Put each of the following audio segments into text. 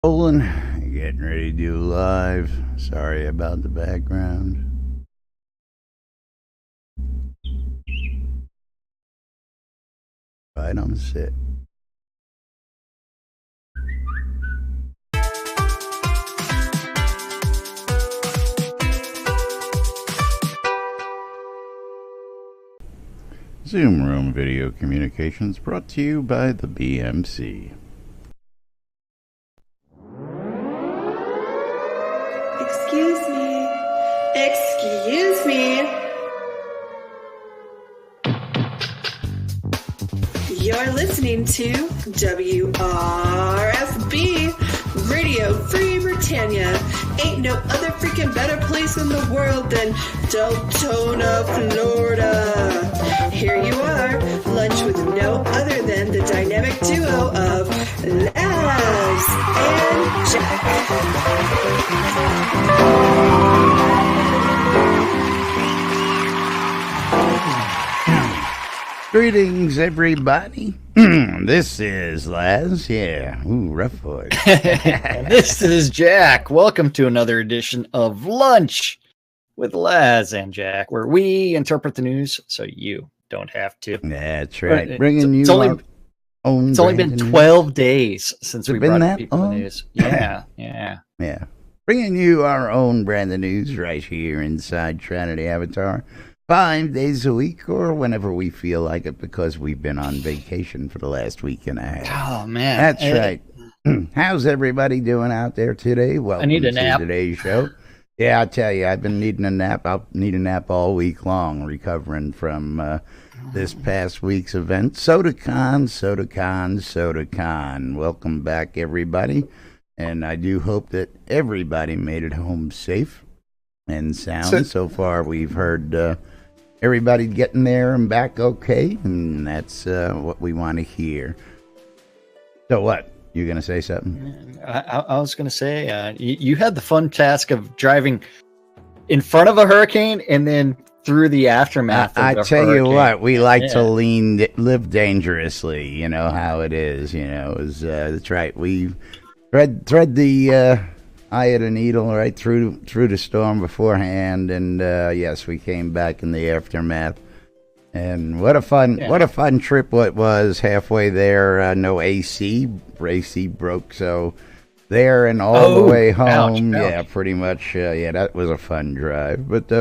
Rolling, getting ready to do live. Sorry about the background. Right on the sit. Zoom Room Video Communications brought to you by the BMC. Excuse me. Excuse me. You're listening to WRFB, Radio Free Britannia. Ain't no other freaking better place in the world than Deltona, Florida. Here you are, lunch with no other than the dynamic duo of Laz and Jack. Greetings, everybody. This is Laz. Yeah. Ooh, rough voice. This is Jack. Welcome to another edition of Lunch with Laz and Jack, where we interpret the news so you don't have to. That's right. Bringing you our own. It's only been 12 days since we brought people the news. Yeah. Bringing you our own brand of news right here inside Trinity Avatar. 5 days a week or whenever we feel like it, because we've been on vacation for the last week and a half. Oh, man. That's right. How's everybody doing out there today? Welcome I need a nap. to today's show. Yeah, I'll tell you, I've been needing a nap. I'll need a nap all week long, recovering from this past week's event. SodaCon. Welcome back, everybody. And I do hope that everybody made it home safe and sound. So far, we've heard everybody getting there and back okay, and that's what we want to hear. So what? You going to say something? I was going to say, you had the fun task of driving in front of a hurricane and then through the aftermath of I a tell hurricane. you what, we like to live dangerously. You know how it is. You know, that's right. We thread the eye of the needle right through the storm beforehand, and yes, we came back in the aftermath. And what a fun trip it was. Halfway there, no AC broke, so there and all the way home. Ouch. Yeah, pretty much. Yeah, that was a fun drive. But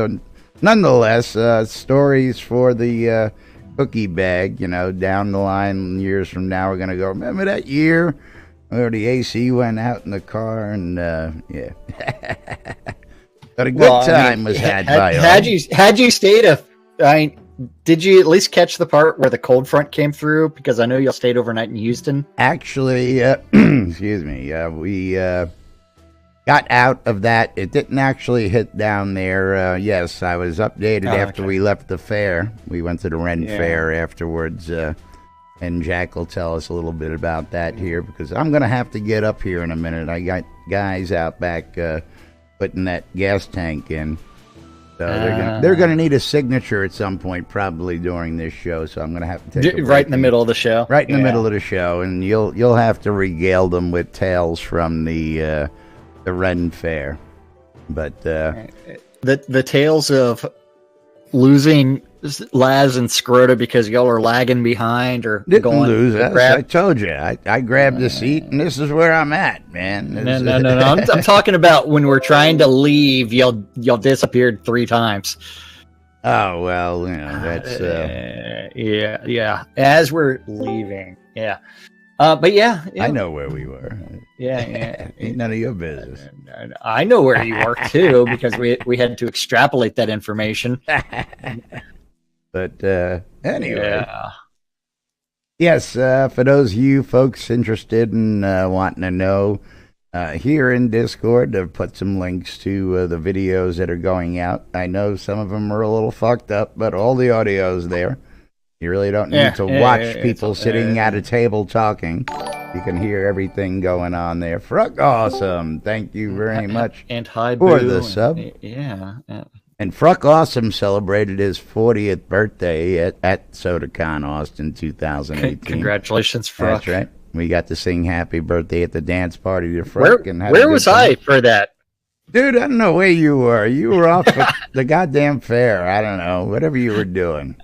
nonetheless, stories for the cookie bag. You know, down the line, years from now, we're gonna go. Remember that year where the AC went out in the car, and yeah. But a good time was had by all. Had you stayed did you at least catch the part where the cold front came through? Because I know y'all stayed overnight in Houston. Actually, excuse me, we got out of that. It didn't actually hit down there. Yes, I was updated after we left the fair. We went to the Ren Fair afterwards, and Jack will tell us a little bit about that here, because I'm going to have to get up here in a minute. I got guys out back putting that gas tank in. So they're gonna need a signature at some point, probably during this show. So I'm gonna have to take right in the middle of the show. Right in the middle of the show, and you'll have to regale them with tales from the Ren Fair. But the tales of losing Laz and Scrota because y'all are lagging behind or didn't lose. I told you, I grabbed the seat, and this is where I'm at, man. No. I'm talking about when we're trying to leave. Y'all disappeared 3 times. Oh well, you know that's yeah. As we're leaving, but yeah, I know where we were. Yeah. Ain't none of your business. I know where you were too, because we had to extrapolate that information. But anyway, yes, for those of you folks interested in wanting to know, here in Discord, I've put some links to the videos that are going out. I know some of them are a little fucked up, but all the audio's there. You really don't need to watch people sitting at a table talking. You can hear everything going on there. Fruck Awesome, thank you very much and hi for Boo. the sub. Yeah. And Fruck Awesome celebrated his 40th birthday at SodaCon Austin 2018. Congratulations, Fruck. That's right. We got to sing happy birthday at the dance party to Frank. Where was I for that? Dude, I don't know where you were. You were off at the goddamn fair. I don't know. Whatever you were doing.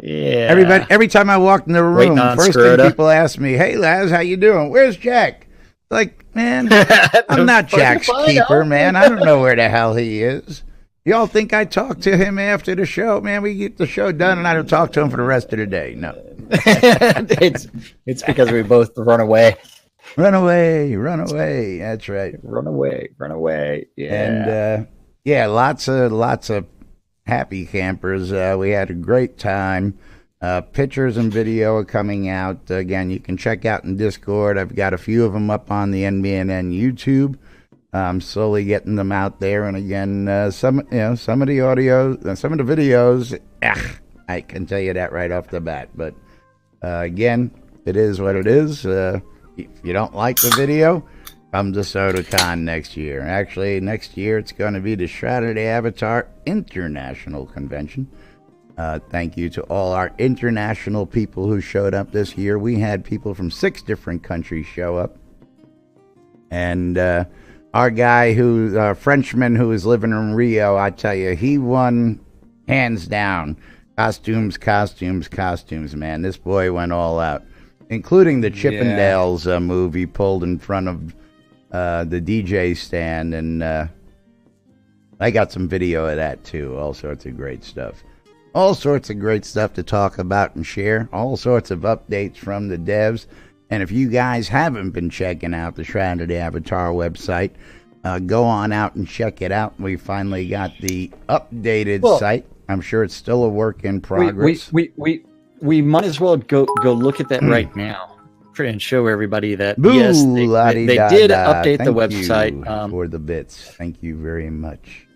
Yeah. Every time I walked in the room, first thing people ask me, "Hey, Laz, how you doing? Where's Jack?" Like, man, I'm not Jack's keeper, man. I don't know where the hell he is. Y'all think I talk to him after the show? Man, we get the show done and I don't talk to him for the rest of the day. No. It's because we both run away. Run away. That's right. Run away. And Yeah. lots of happy campers. We had a great time. Pictures and video are coming out. Again, you can check out in Discord. I've got a few of them up on the NBNN YouTube. I'm slowly getting them out there. And again, some of the audio, some of the videos, I can tell you that right off the bat. But again, it is what it is. If you don't like the video, come to SodaCon next year. Actually, next year it's going to be the Shroud of the Avatar International Convention. Thank you to all our international people who showed up this year. We had people from 6 different countries show up. And our guy, our Frenchman who is living in Rio, I tell you, he won hands down. Costumes, man. This boy went all out. Including the Chippendales movie pulled in front of the DJ stand. And I got some video of that, too. All sorts of great stuff. All sorts of great stuff to talk about and share. All sorts of updates from the devs. And if you guys haven't been checking out the Shroud of the Avatar website, go on out and check it out. We finally got the updated site. I'm sure it's still a work in progress. We might as well go look at that right now and show everybody that Boo, yes, they did update the website for the bits. Thank you very much.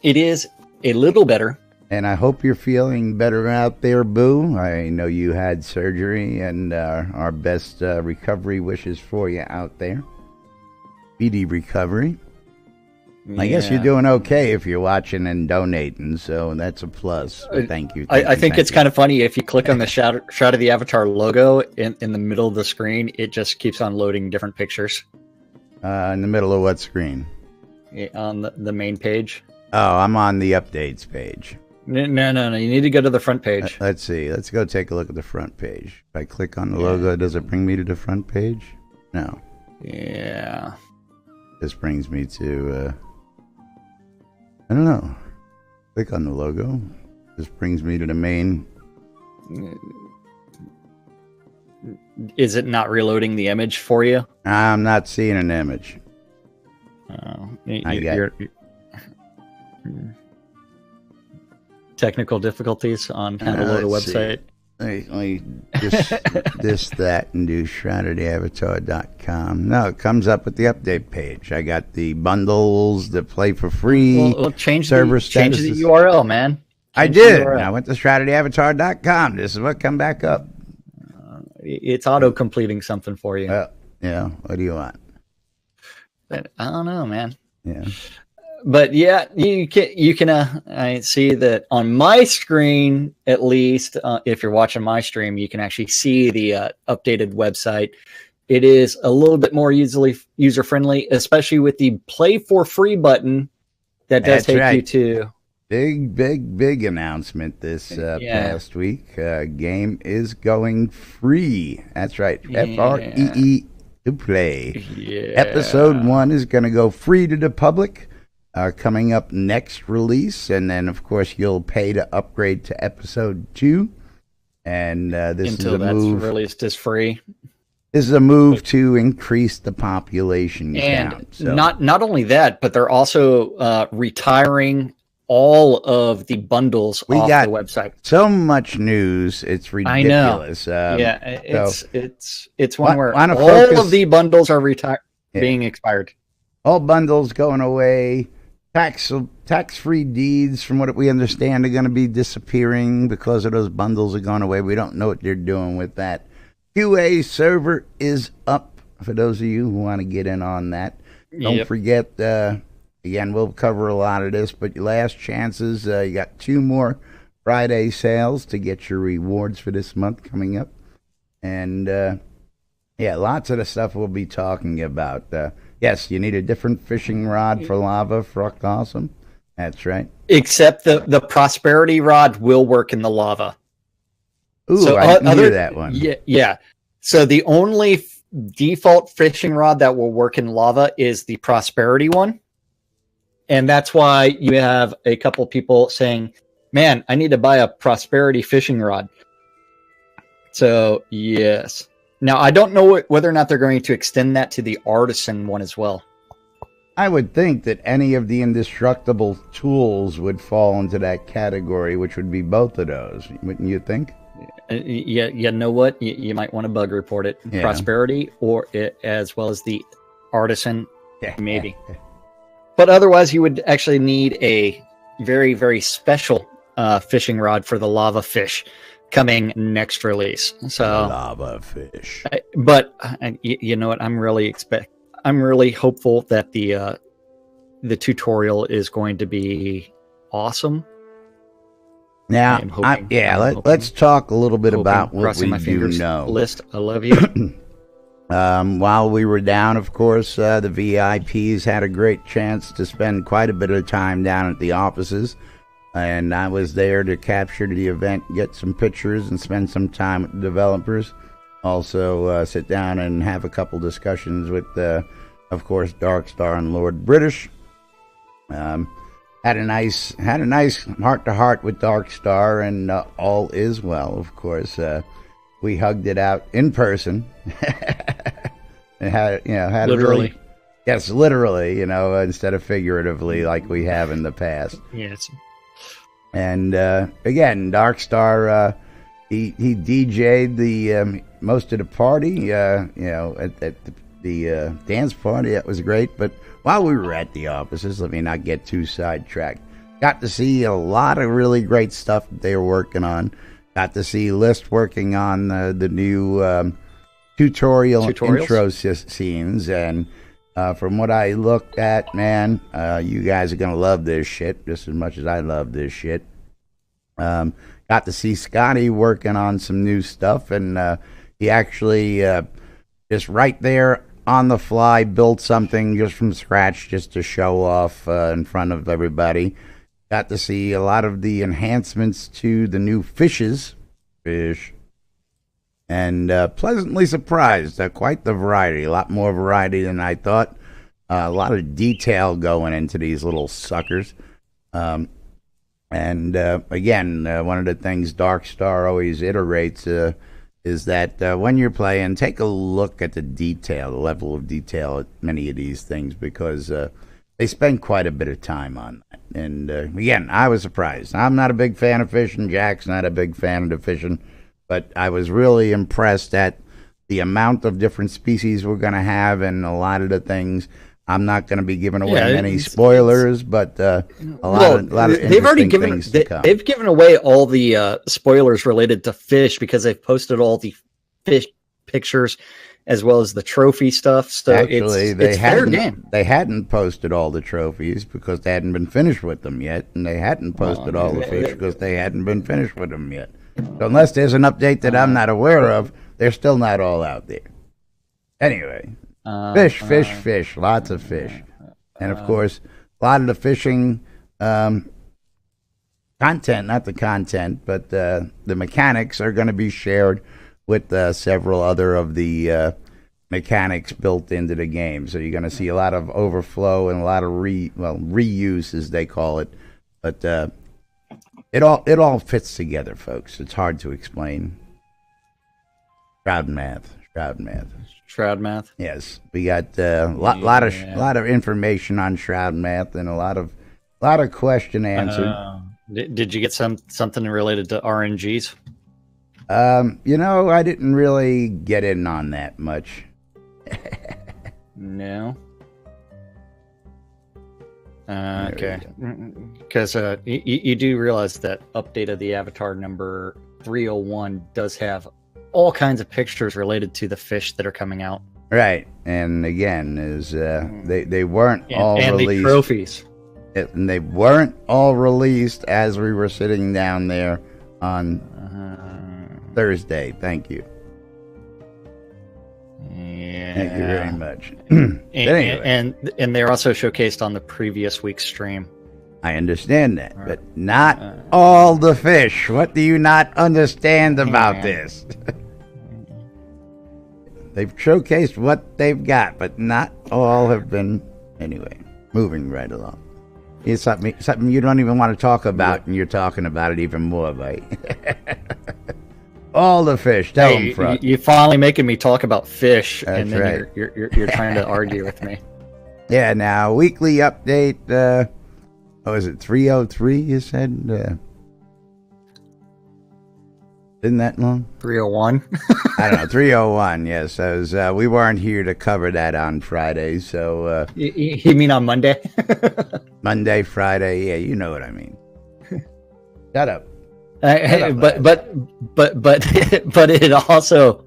It is a little better. And I hope you're feeling better out there, Boo. I know you had surgery, and our best recovery wishes for you out there. Speedy recovery. Yeah. I guess you're doing okay if you're watching and donating, so that's a plus. Thank you. I think it's kind of funny. If you click on the Shroud of the Avatar logo in the middle of the screen, it just keeps on loading different pictures. In the middle of what screen? On the main page. Oh, I'm on the updates page. No. You need to go to the front page. Let's see. Let's go take a look at the front page. If I click on the logo, does it bring me to the front page? No. Yeah. This brings me to, I don't know. Click on the logo. This brings me to the main. Is it not reloading the image for you? I'm not seeing an image. Technical difficulties on how to load a website. Let me just that and do shroudedavatar.com. No, it comes up with the update page. I got the bundles that play for free. Well, change the URL, man. I did. I went to shroudedavatar.com. This is what come back up. It's auto-completing something for you. Yeah. What do you want? I don't know, man. Yeah. But yeah, you can I see that on my screen, at least, if you're watching my stream, you can actually see the updated website. It is a little bit more user-friendly, especially with the play for free button that does take you to... Big announcement this past week. Game is going free. That's right. FREE to play. Yeah. Episode 1 is going to go free to the public. Coming up next release, and then of course you'll pay to upgrade to episode 2. And this until is a move released as free. This is a move to increase the population count. So. Not only that, but they're also retiring all of the bundles off the website. So much news, it's ridiculous. I know. It's one where all of the bundles are being expired. All bundles going away. Tax-free deeds, from what we understand, are going to be disappearing because of those bundles are going away. We don't know what they're doing with that. QA server is up for those of you who want to get in on that. Don't forget, again, we'll cover a lot of this, but your last chances, you got 2 more Friday sales to get your rewards for this month coming up. And yeah, lots of the stuff we'll be talking about. Yes, you need a different fishing rod for lava, Fruck Awesome. That's right. Except the prosperity rod will work in the lava. Ooh, so I didn't hear that one. Yeah. So the only default fishing rod that will work in lava is the prosperity one. And that's why you have a couple people saying, man, I need to buy a prosperity fishing rod. So, yes. Now, I don't know whether or not they're going to extend that to the artisan one as well. I would think that any of the indestructible tools would fall into that category, which would be both of those. Wouldn't you think? Yeah, you know what? You might want to bug report it. Yeah. Prosperity or as well as the artisan, maybe. But otherwise, you would actually need a very, very special fishing rod for the lava fish coming next release. So lava fish. But you know what? I'm really hopeful that the tutorial is going to be awesome. Now, let's talk a little bit about what we do know. List, I love you. While we were down, of course, the VIPs had a great chance to spend quite a bit of time down at the offices. And I was there to capture the event, get some pictures, and spend some time with the developers. Also, sit down and have a couple discussions with, of course, Darkstar and Lord British. Had a nice heart-to-heart with Darkstar, and all is well. Of course, we hugged it out in person. And had literally. Yes, literally. Instead of figuratively, like we have in the past. Yes. And again, Darkstar, he DJ'd the most of the party. At the dance party, that was great. But while we were at the offices, let me not get too sidetracked. Got to see a lot of really great stuff that they were working on. Got to see List working on the new tutorial intro scenes, and from what I looked at, man, you guys are gonna love this shit just as much as I love this shit. Got to see Scotty working on some new stuff, and he actually just right there on the fly built something just from scratch just to show off in front of everybody. Got to see a lot of the enhancements to the new fish, and pleasantly surprised. Quite the variety, a lot more variety than I thought. A lot of detail going into these little suckers. And again, one of the things Darkstar always iterates is that when you're playing, take a look at the detail, the level of detail at many of these things, because they spend quite a bit of time on that. And again, I was surprised. I'm not a big fan of fishing. Jack's not a big fan of the fishing. But I was really impressed at the amount of different species we're going to have, and a lot of the things. I'm not going to be giving away many spoilers, but a lot of they've already given they've given away all the spoilers related to fish, because they've posted all the fish pictures as well as the trophy stuff. So actually, it's fair game. They hadn't posted all the trophies because they hadn't been finished with them yet, and they hadn't posted all the fish because they hadn't been finished with them yet. So unless there's an update that I'm not aware of, they're still not all out there. Anyway, fish, lots of fish. And of course, a lot of the fishing content, not the content, but the mechanics are going to be shared with several other of the mechanics built into the game. So you're going to see a lot of overflow and a lot of reuse, as they call it. But it all fits together, folks. It's hard to explain. Shroud math. Yes, we got a lot of information on Shroud math and a lot of question answered. Did you get something related to RNGs? I didn't really get in on that much. No. Okay, because you do realize that update of the avatar number 301 does have all kinds of pictures related to the fish that are coming out. Right, and again, they weren't all released. And the trophies. And they weren't all released as we were sitting down there on Thursday. Thank you. Thank you very much. And they're also showcased on the previous week's stream. I understand that, but not all the fish. What do you not understand about this? They've showcased what they've got, but not all have been. Anyway, moving right along. It's something you don't even want to talk about, and you're talking about it even more, mate. All the fish. Tell them, Front. You're finally making me talk about fish, That's and then right. you're trying to argue with me. Yeah, now, weekly update. Is it 303, you said? Isn't that long? 301? I don't know, 301, yes. We weren't here to cover that on Friday, so... You mean on Monday? Monday, Friday, yeah, you know what I mean. Shut up. But it also...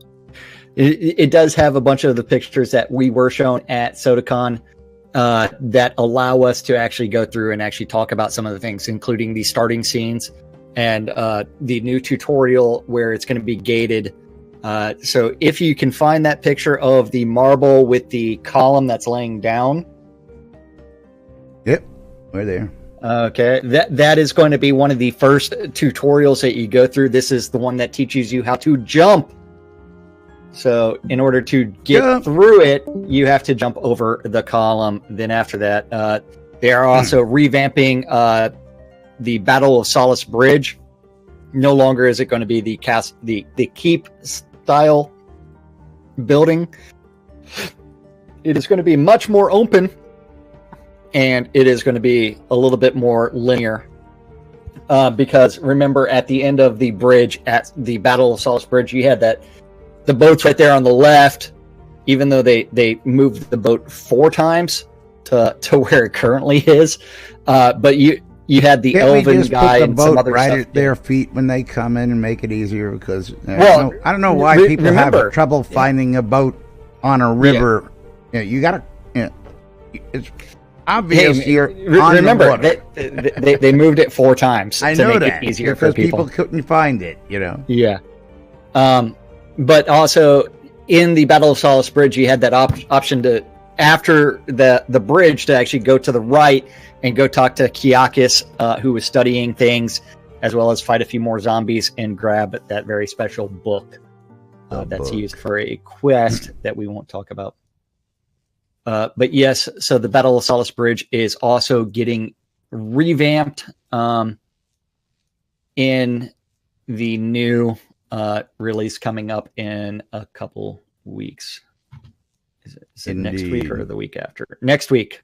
It does have a bunch of the pictures that we were shown at SodaCon that allow us to actually go through and actually talk about some of the things, including the starting scenes and the new tutorial where it's going to be gated. So if you can find that picture of the marble with the column that's laying down. Yep, we're there. Okay, that is going to be one of the first tutorials that you go through. This is the one that teaches you how to jump. So in order to get through it, you have to jump over the column. Then after that, they are also revamping the Battle of Solace Bridge. No longer is it going to be the keep style building. It is going to be much more open, and it is going to be a little bit more linear. Because remember, at the end of the bridge, at the Battle of Solace Bridge, you had the boat's right there on the left, even though they moved the boat 4 times to where it currently is. But you had the elven guy and some other right stuff at their feet when they come in and make it easier, because well, I don't know why people have trouble finding a boat on a river. Yeah. You gotta. It's obvious you're on remember the water. they moved it 4 times I to know make that, it easier because for people. couldn't find it. Yeah. But also in the Battle of Solace Bridge, you had that option to, after the bridge, to actually go to the right and go talk to Kiakis, who was studying things, as well as fight a few more zombies and grab that very special book that's used for a quest that we won't talk about. But yes, so the Battle of Solace Bridge is also getting revamped in the new release coming up in a couple weeks. Is it next week or the week after? Next week.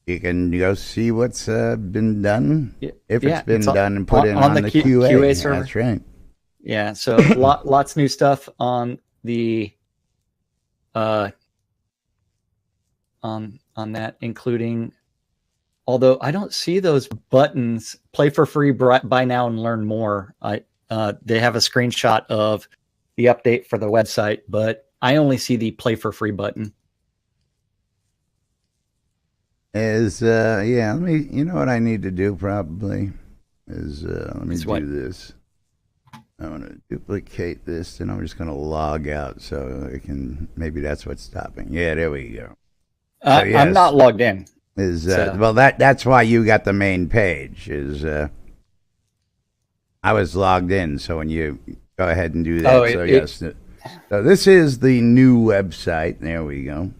You can go see what's been done, if it's been done and put on the QA server. That's right. Yeah, so lots new stuff on the on that, including, although I don't see those buttons, play for free, buy now and learn more. They have a screenshot of the update for the website, but I only see the play for free button. Let me, you know what I need to do probably is, let me do this. I want to duplicate this, and I'm just going to log out so I can, maybe that's what's stopping. Yeah, there we go. So, yes, I'm not logged in. Well, that's why you got the main page, I was logged in, so when you go ahead and do that, so this is the new website. There we go.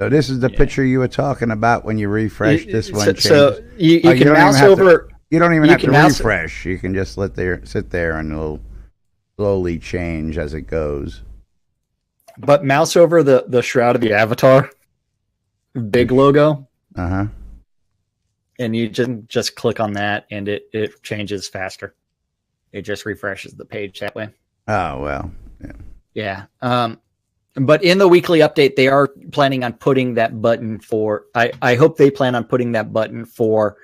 So this is the picture you were talking about when you refresh this one. So you can mouse over. You don't even have to refresh. You can just sit there, and it'll slowly change as it goes. But mouse over the Shroud of the Avatar, big logo. And you just click on that, and it changes faster. It just refreshes the page that way. Oh, well. Yeah. But in the weekly update, they are planning on putting that button for, I hope they plan on putting that button for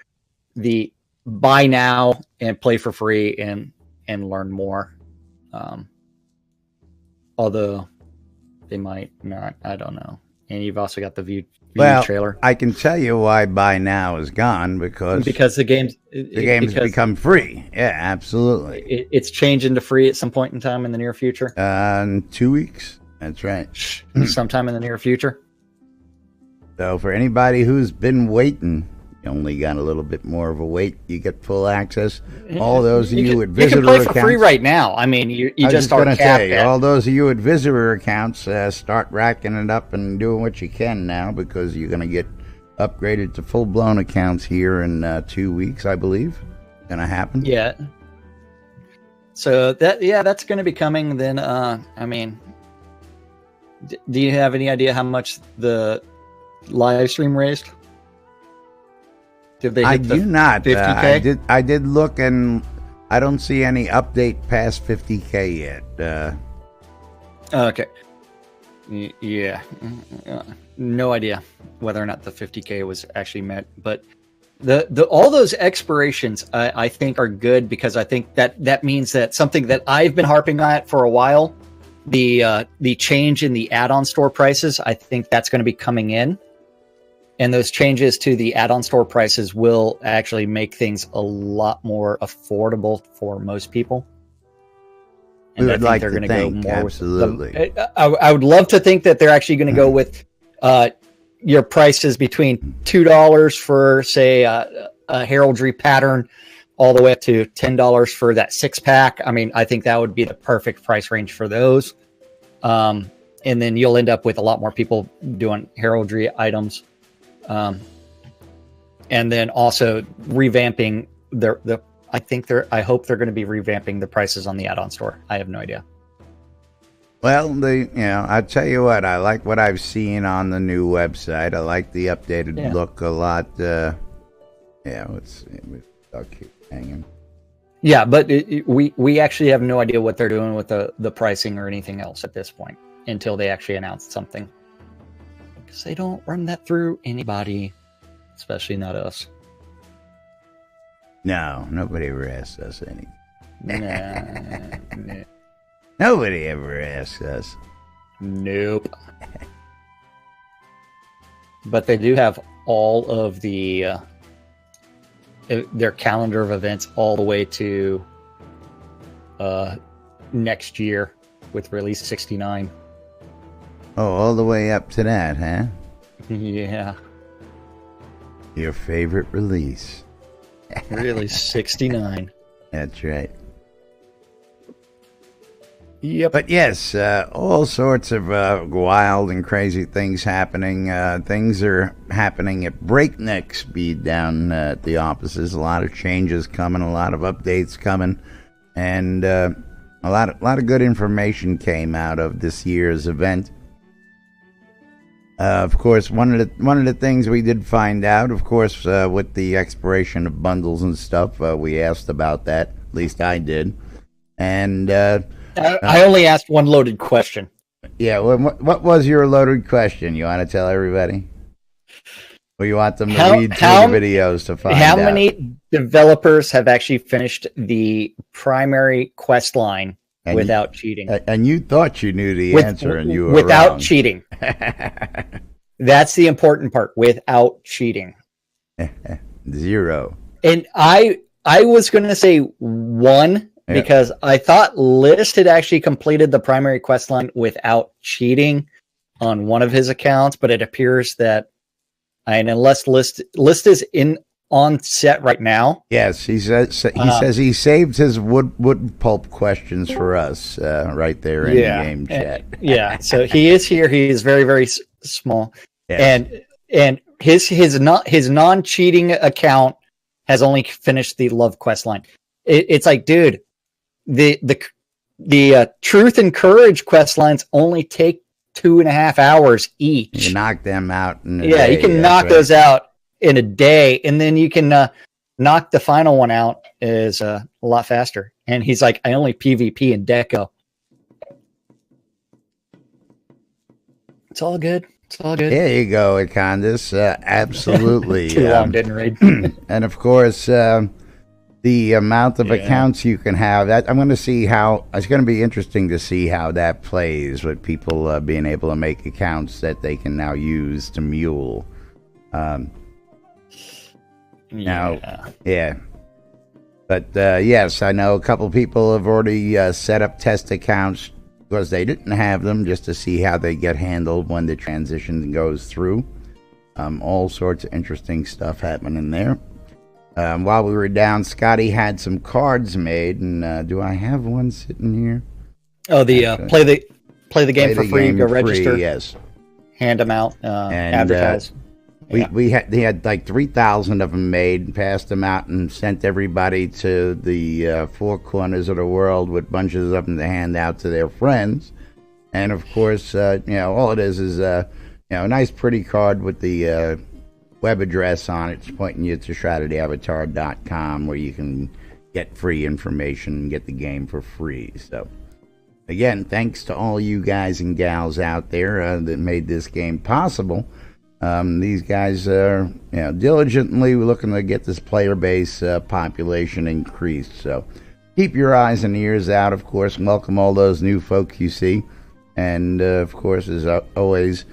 the buy now and play for free and learn more. Although they might not, I don't know. And you've also got the view trailer. I can tell you why buy now is gone, because the game's become free. Yeah, absolutely. It's changing to free at some point in time in the near future. In 2 weeks. That's right. sometime in the near future. So for anybody who's been waiting, you only got a little bit more of a wait. You get full access. All those of you with visitor accounts, you can play accounts, for free right now. I mean, you just going start to say, all those of you with visitor accounts, start racking it up and doing what you can now, because you're going to get upgraded to full-blown accounts here in 2 weeks, I believe. Going to happen. Yeah. So that's going to be coming. Then, I mean, do you have any idea how much the live stream raised? Did they? I do not. 50K? I did look, and I don't see any update past 50K yet. Okay. Yeah. No idea whether or not the 50K was actually met, but the all those expirations I think are good, because I think that means that something that I've been harping on for a while, the change in the add-on store prices, I think that's going to be coming in. And those changes to the add-on store prices will actually make things a lot more affordable for most people. And we would like they're to going think, to go more absolutely. with I would love to think that they're actually going to go with your prices between $2 for, say, a heraldry pattern, all the way up to $10 for that 6-pack. I mean, I think that would be the perfect price range for those. And then you'll end up with a lot more people doing heraldry items. And then also revamping I hope they're going to be revamping the prices on the add-on store. I have no idea. Well, I tell you what, I like what I've seen on the new website. I like the updated look a lot. I'll keep hanging. Yeah, but we actually have no idea what they're doing with the pricing or anything else at this point until they actually announce something. Because they don't run that through anybody, especially not us. No, nobody ever asks us anything. Nah. Nobody ever asks us. Nope. But they do have all of the their calendar of events all the way to next year with release 69. Oh, all the way up to that, huh? Yeah. Your favorite release. Really, 69. That's right. Yep. But yes, all sorts of wild and crazy things happening. Things are happening at breakneck speed down at the offices. A lot of changes coming, a lot of updates coming, and a lot of good information came out of this year's event. Of course, one of the things we did find out, of course, with the expiration of bundles and stuff, we asked about that. At least I did, and. I only asked one loaded question. Yeah, what was your loaded question? You want to tell everybody? Or you want them to read through the videos to find out? How many developers have actually finished the primary quest line without cheating? And you thought you knew the answer, and you were without wrong. Cheating. That's the important part. Without cheating. 0. And I was going to say 1. Because I thought List had actually completed the primary quest line without cheating on one of his accounts, but it appears that, unless List is on set right now. Yes, he says he saved his wood pulp questions for us right there in the game chat. Yeah, so he is here. He is very, very small, and his non-cheating account has only finished the love quest line. It's like, dude. The truth and courage quest lines only take 2.5 hours each. You knock them out in a day. You can knock those out in a day, and then you can knock the final one out is a lot faster. And he's like, I only PvP in Deco. It's all good. It's all good. There you go, Econdis. Absolutely. Too long, didn't read. And of course, the amount of accounts you can have, that I'm going to see how it's going to be interesting to see how that plays with people being able to make accounts that they can now use to mule. But yes, I know a couple people have already set up test accounts because they didn't have them, just to see how they get handled when the transition goes through. All sorts of interesting stuff happening there. While we were down, Scotty had some cards made, and do I have one sitting here? Oh, the play the game for free. Go register. Yes, hand them out. Advertise. They had like 3,000 of them made, and passed them out, and sent everybody to the four corners of the world with bunches of them to hand out to their friends. And of course, all it is a nice, pretty card with the web address on it. It's pointing you to shroudedavatar.com, where you can get free information and get the game for free. So, again, thanks to all you guys and gals out there that made this game possible. These guys are diligently looking to get this player base population increased. So keep your eyes and ears out, of course, and welcome all those new folk you see. And, of course, as always,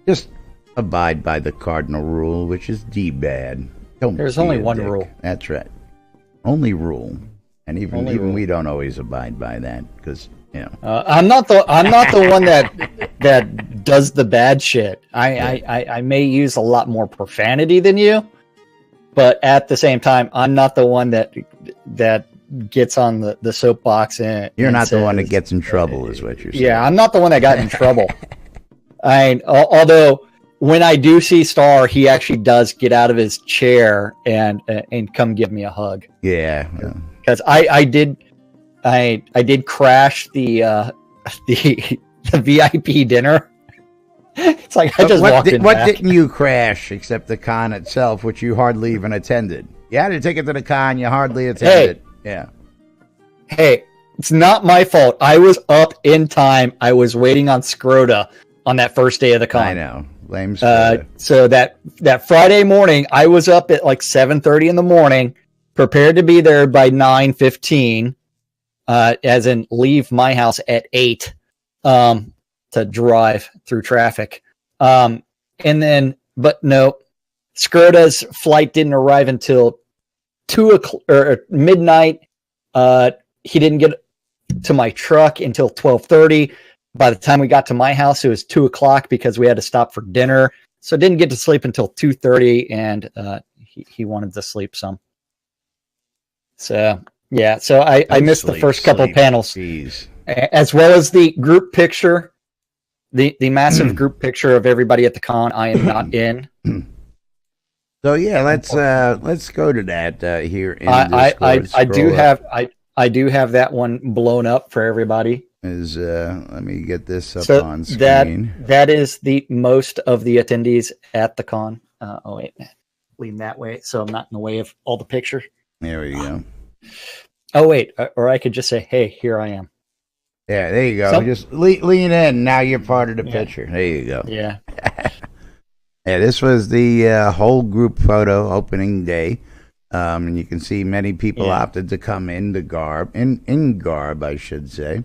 just abide by the cardinal rule, which is D-bad. There's only one rule. That's right. Only rule. And even we don't always abide by that, because I'm not the one that does the bad shit. I may use a lot more profanity than you, but at the same time, I'm not the one that gets on the soapbox and you're not the one that gets in trouble, is what you're saying. Yeah, I'm not the one that got in trouble. Although when I do see Star, he actually does get out of his chair and come give me a hug. Yeah, because I did crash the VIP dinner. It's like I just walked in. What didn't you crash except the con itself, which you hardly even attended? You had a ticket to the con, you hardly attended. Hey, it's not my fault. I was up in time. I was waiting on Scroda on that first day of the con. I know. Blame Scroda. So that Friday morning, I was up at like 7:30 in the morning, prepared to be there by 9:15. As in leave my house at 8 to drive through traffic. But no, Skroda's flight didn't arrive until 2 o'clock or midnight. He didn't get to my truck until 12:30. By the time we got to my house, it was 2 o'clock because we had to stop for dinner. So didn't get to sleep until 2:30, and he wanted to sleep some. So yeah, so I missed the first couple panels. Jeez. As well as the group picture, the massive group picture of everybody at the con. I am not in. So yeah, let's go to that here in I do have that one blown up for everybody. Let me get this up on screen. That is the most of the attendees at the con. Oh wait, lean that way so I'm not in the way of all the pictures. There we go. Oh wait, or I could just say, "Hey, here I am." Yeah, there you go. Just lean in. Now you're part of the picture. There you go. Yeah. Yeah, this was the whole group photo opening day, and you can see many people opted to come in the garb, in garb, I should say.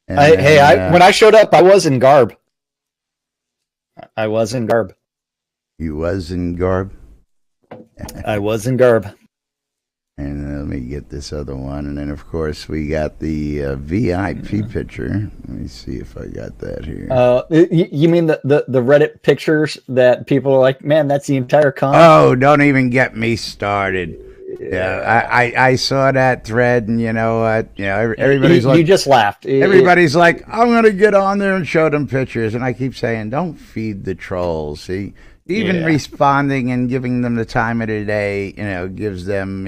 And when I showed up, I was in garb. I was in garb. You was in garb? I was in garb. And let me get this other one. And then, of course, we got the VIP picture. Let me see if I got that here. You mean the Reddit pictures that people are like, man, that's the entire con? Oh, don't even get me started. Yeah, I saw that thread, and you know what? Everybody's like, you just laughed. Everybody's like, I'm gonna get on there and show them pictures, and I keep saying, don't feed the trolls. See, even responding and giving them the time of the day, gives them,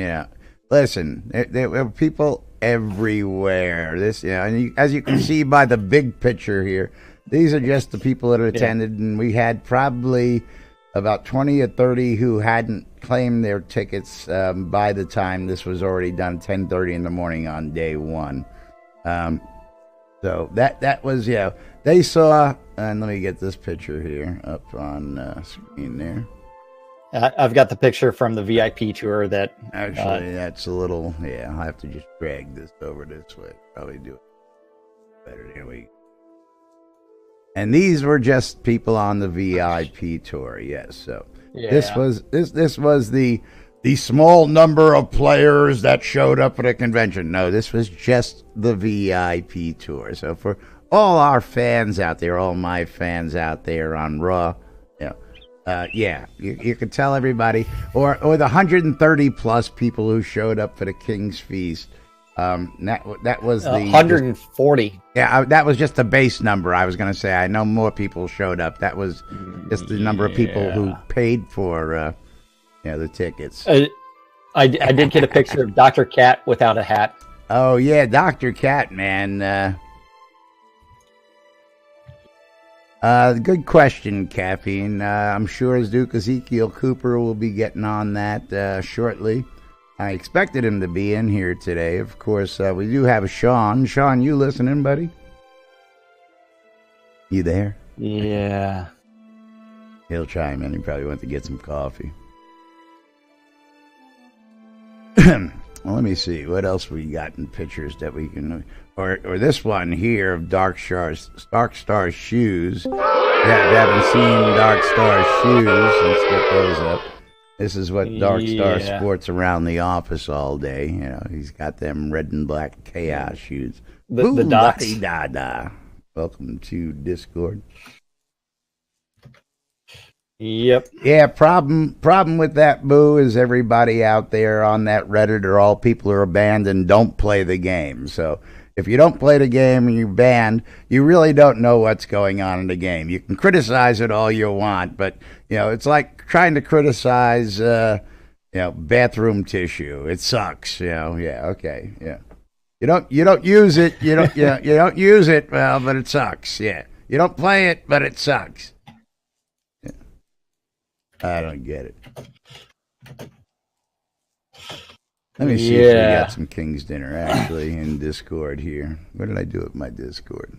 listen. There were people everywhere. This, and as you can see by the big picture here, these are just the people that attended, and we had probably about 20 or 30 who hadn't claimed their tickets by the time this was already done, 10:30 in the morning on day one. So that was, they saw, and let me get this picture here up on screen there. I've got the picture from the VIP tour that... Actually, that's a little, I'll have to just drag this over this way. Probably do it better. There we go. And these were just people on the VIP tour, yes. So this was the small number of players that showed up at a convention. No, this was just the VIP tour. So for all our fans out there, all my fans out there on Raw, yeah, you could tell everybody, or the 130 plus people who showed up for the King's Feast. That was the 140. That was just the base number. I was going to say I know more people showed up. That was just the number of people who paid for the tickets. I did get a picture of Dr. Cat without a hat. Oh yeah, Dr. Cat, man. Good question, Caffeine. I'm sure as Duke Ezekiel Cooper will be getting on that shortly. I expected him to be in here today. Of course, we do have Sean. Sean, you listening, buddy? You there? Yeah. He'll chime in. He probably went to get some coffee. Well, let me see. What else we got in pictures that we can... Or this one here of Dark Star's shoes. Yeah, if you haven't seen Dark Star's shoes, let's get those up. This is what Dark Star sports around the office all day. He's got them red and black chaos shoes. The dots. Da. Welcome to Discord. Yep. Yeah, problem with that, Boo, is everybody out there on that Reddit are all people who are banned and don't play the game. So if you don't play the game and you're banned, you really don't know what's going on in the game. You can criticize it all you want, but it's like trying to criticize bathroom tissue. It sucks. Yeah, okay. Yeah. You don't use it. You don't use it, well, but it sucks. Yeah. You don't play it, but it sucks. Yeah. I don't get it. Let me see if we got some King's Dinner actually in Discord here. What did I do with my Discord?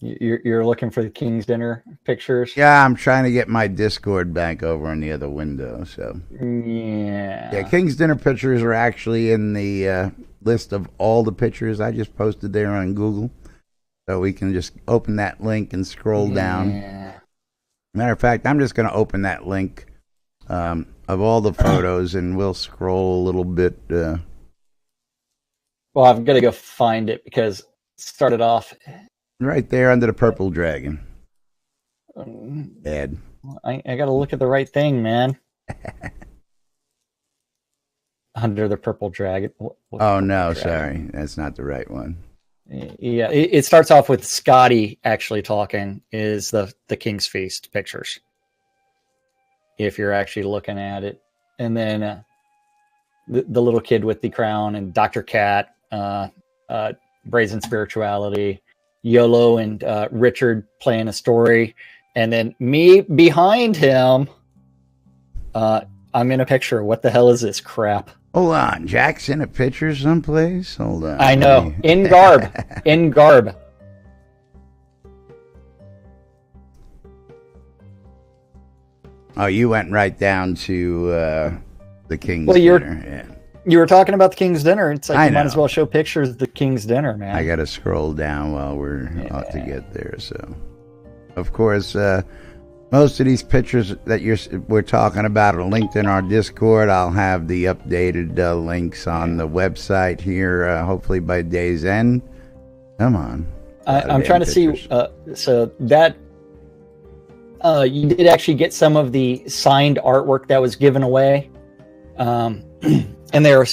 You're looking for the King's Dinner pictures? Yeah, I'm trying to get my Discord back over in the other window. So yeah, King's Dinner pictures are actually in the list of all the pictures I just posted there on Google. So we can just open that link and scroll down. Matter of fact, I'm just going to open that link of all the photos, and we'll scroll a little bit. Well, I've got to go find it because it started off right there under the purple dragon. Ed. I got to look at the right thing, man. Under the purple dragon. Oh, no, sorry. That's not the right one. Yeah, it starts off with Scotty actually talking, is the King's Feast pictures, if you're actually looking at it. And then the little kid with the crown and Dr. Cat, Brazen Spirituality, YOLO and Richard playing a story. And then me behind him, I'm in a picture. What the hell is this crap? Hold on, Jack's in a picture someplace? Hold on. I know. In garb. In garb. Oh, you went right down to the King's Dinner. Yeah. You were talking about the King's Dinner. It's like you might as well show pictures of the King's Dinner, man. I got to scroll down while we're about to get there. So, of course, most of these pictures that we're talking about are linked in our Discord. I'll have the updated links on the website here, hopefully by day's end. Come on. I'm trying to see. So that you did actually get some of the signed artwork that was given away. And there are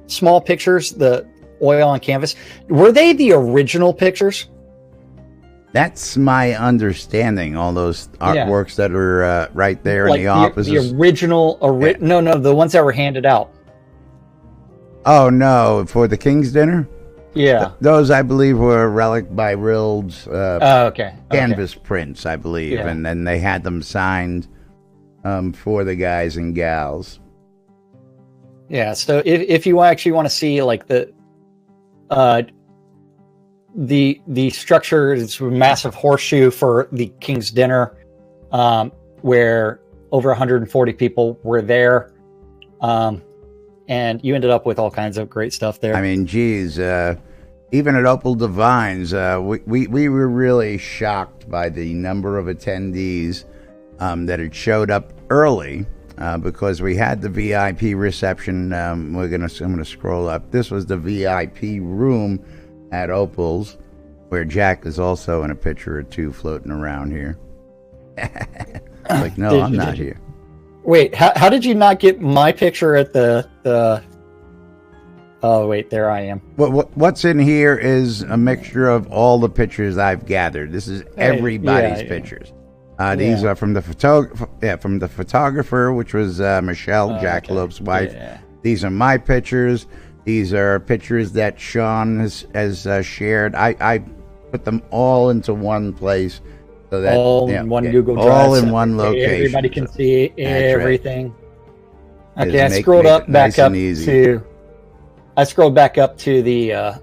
small pictures, the oil on canvas. Were they the original pictures? That's my understanding. All those artworks that are right there in the offices. The original, no, the ones that were handed out. Oh no, for the King's Dinner. Yeah, those I believe were Relic by Rild's canvas okay. prints, I believe, and then they had them signed for the guys and gals. Yeah, so if you actually want to see like the structure is a massive horseshoe for the King's Dinner, where over 140 people were there, and you ended up with all kinds of great stuff there. I mean, geez, even at Opal Divines, we were really shocked by the number of attendees that had showed up early. because we had the VIP reception. I'm gonna scroll up. This was the VIP room at Opal's, where Jack is also in a picture or two floating around here. Like, no, I'm not here. Wait, how did you not get my picture at the? Oh wait, there I am. What's in here is a mixture of all the pictures I've gathered. This is everybody's pictures. These are from the photographer, which was Michelle, Jackalop's wife. Yeah. These are my pictures. These are pictures that Sean has shared. I put them all into one place, so that in one Google Drive, all in one location. Everybody can see everything. Right. Okay, I scrolled back up to the